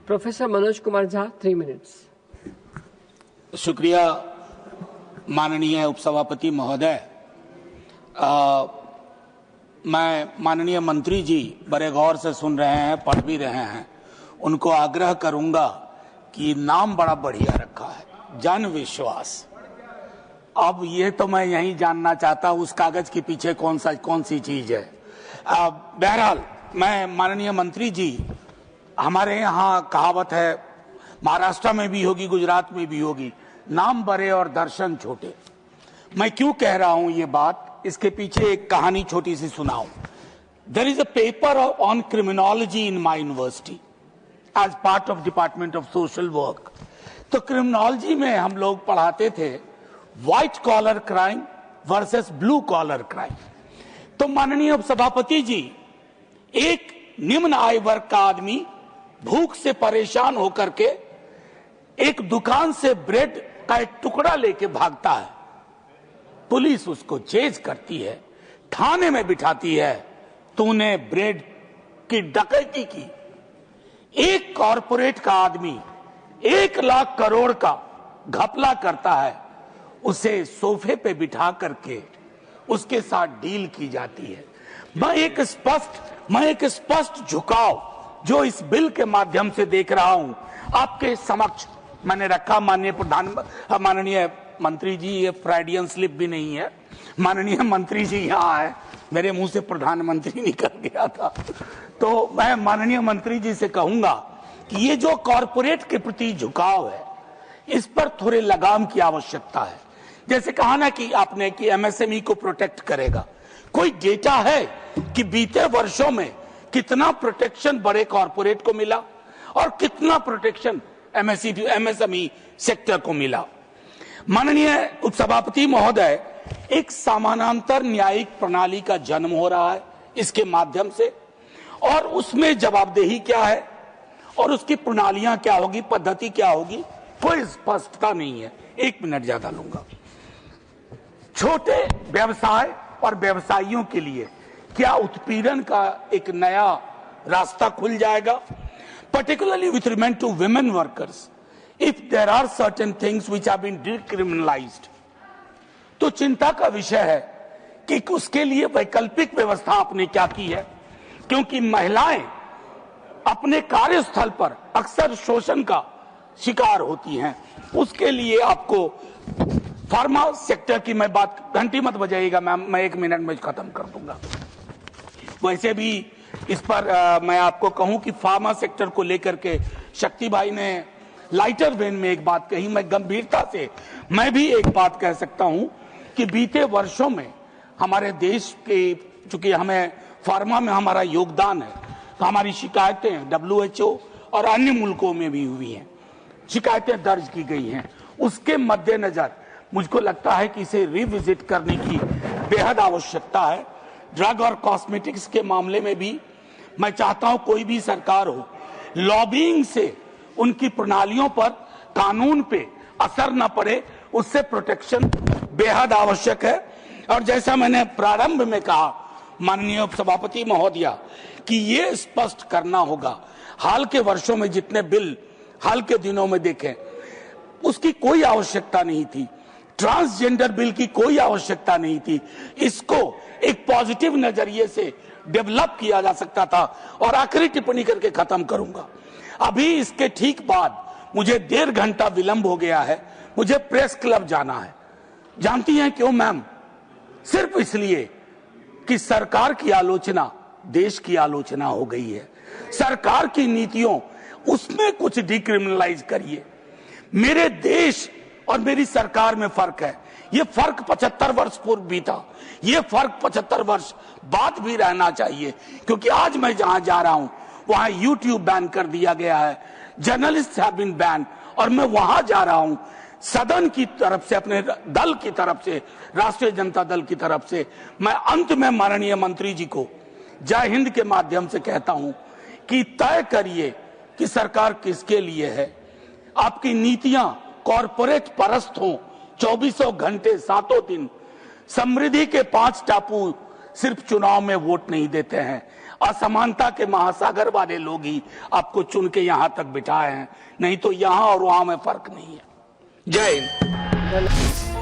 Professor Manoj Kumar Jha 3 minutes. शुक्रिया माननीय उपसभापति महोदय। मैं माननीय मंत्री जी बड़े गौर से सुन रहे हैं, पढ़ भी रहे हैं। उनको आग्रह करूंगा कि नाम बड़ा बढ़िया रखा है, जन विश्वास। अब ये तो मैं यही जानना चाहता हूं उस कागज के पीछे कौन सी चीज है। बहरहाल मैं माननीय मंत्री जी, हमारे यहाँ कहावत है, महाराष्ट्र में भी होगी, गुजरात में भी होगी, नाम बड़े और दर्शन छोटे। मैं क्यों कह रहा हूं ये बात, इसके पीछे एक कहानी छोटी सी सुनाऊं। There is a paper on criminology in my university as part of department of social work. तो क्रिमिनोलॉजी में हम लोग पढ़ाते थे white collar crime versus blue collar crime. तो माननीय उपसभापति जी, एक निम्न आय वर्ग का आदमी भूख से परेशान होकर के एक दुकान से ब्रेड का एक टुकड़ा लेके भागता है। पुलिस उसको चेज करती है, थाने में बिठाती है, तूने ब्रेड की डकैती की। एक कॉरपोरेट का आदमी 1 लाख करोड़ का घपला करता है, उसे सोफे पे बिठा करके उसके साथ डील की जाती है। मैं एक स्पष्ट झुकाव जो इस बिल के माध्यम से देख रहा हूं आपके समक्ष मैंने रखा। माननीय मंत्री जी, ये फ्राइडियन स्लिप भी नहीं है। माननीय मंत्री जी यहाँ है, मेरे मुंह से प्रधानमंत्री निकल गया था। तो मैं माननीय मंत्री जी से कहूंगा कि ये जो कॉरपोरेट के प्रति झुकाव है, इस पर थोड़े लगाम की आवश्यकता है। जैसे कहा ना कि आपने कि एमएसएमई को प्रोटेक्ट करेगा। कोई डेटा है कि बीते वर्षों में कितना प्रोटेक्शन बड़े कॉरपोरेट को मिला और कितना प्रोटेक्शन एमएसएमई सेक्टर को मिला? माननीय उपसभापति महोदय, एक समानांतर न्यायिक प्रणाली का जन्म हो रहा है इसके माध्यम से, और उसमें जवाबदेही क्या है और उसकी प्रणालियां क्या होगी, पद्धति क्या होगी, कोई स्पष्टता नहीं है। 1 मिनट ज्यादा लूंगा। छोटे व्यवसाय और व्यवसायियों के लिए क्या उत्पीड़न का एक नया रास्ता खुल जाएगा? Particularly with remand to women workers, if there are certain things which have been decriminalized, तो चिंता का विषय है कि उसके लिए वैकल्पिक व्यवस्था आपने क्या की है, क्योंकि महिलाएं अपने कार्यस्थल पर अक्सर शोषण का शिकार होती हैं। उसके लिए आपको फार्मा सेक्टर की मैं बात, घंटी मत बजाइएगा मैम, मैं 1 मिनट में खत्म कर दूंगा। वैसे भी इस पर मैं आपको कहूं कि फार्मा सेक्टर को लेकर के शक्ति भाई ने लाइटर वेन में एक बात कही। मैं गंभीरता से मैं भी एक बात कह सकता हूं कि बीते वर्षों में हमारे देश के, चूंकि हमें फार्मा में हमारा योगदान है, तो हमारी शिकायतें WHO और अन्य मुल्कों में भी हुई हैं, शिकायतें दर्ज की गई हैं। उसके मद्देनजर मुझको लगता है कि इसे रिविजिट करने की बेहद आवश्यकता है। ड्रग और कॉस्मेटिक्स के मामले में भी मैं चाहता हूं कोई भी सरकार हो, लॉबिंग से उनकी प्रणालियों पर, कानून पे असर न पड़े, उससे प्रोटेक्शन बेहद आवश्यक है। और जैसा मैंने प्रारंभ में कहा माननीय उपसभापति महोदया, कि ये स्पष्ट करना होगा, हाल के वर्षों में जितने बिल हाल के दिनों में देखें, उसकी कोई आवश्यकता नहीं थी। ट्रांसजेंडर बिल की कोई आवश्यकता नहीं थी। इसको एक पॉजिटिव नजरिए से डेवलप किया जा सकता था। और आखिरी टिप्पणी करके खत्म करूंगा। अभी इसके ठीक बाद मुझे 1.5 घंटा विलंब हो गया है, मुझे प्रेस क्लब जाना है। जानती हैं क्यों मैम? सिर्फ इसलिए कि सरकार की आलोचना देश की आलोचना हो गई है। सरकार की नीतियों, उसमें कुछ डिक्रिमिनलाइज करिए। मेरे देश और मेरी सरकार में फर्क है। ये फर्क 75 वर्ष पूर्व भी था, ये फर्क 75 वर्ष बाद भी रहना चाहिए। क्योंकि आज मैं जहां जा रहा हूं वहां YouTube बैन कर दिया गया है, जर्नलिस्ट हैव बीन बैन, और मैं वहां जा रहा हूं सदन की तरफ से, अपने दल की तरफ से, राष्ट्रीय जनता दल की तरफ से। मैं अंत में माननीय मंत्री जी को जय हिंद के माध्यम से कहता हूं कि तय करिए कि सरकार किसके लिए है। आपकी नीतियां कॉरपोरेट परस्त हो, 24 घंटे 7 दिन। समृद्धि के 5 टापू सिर्फ चुनाव में वोट नहीं देते हैं। असमानता के महासागर वाले लोग ही आपको चुन के यहां तक बिठाए हैं, नहीं तो यहां और वहां में फर्क नहीं है। जय हिंद।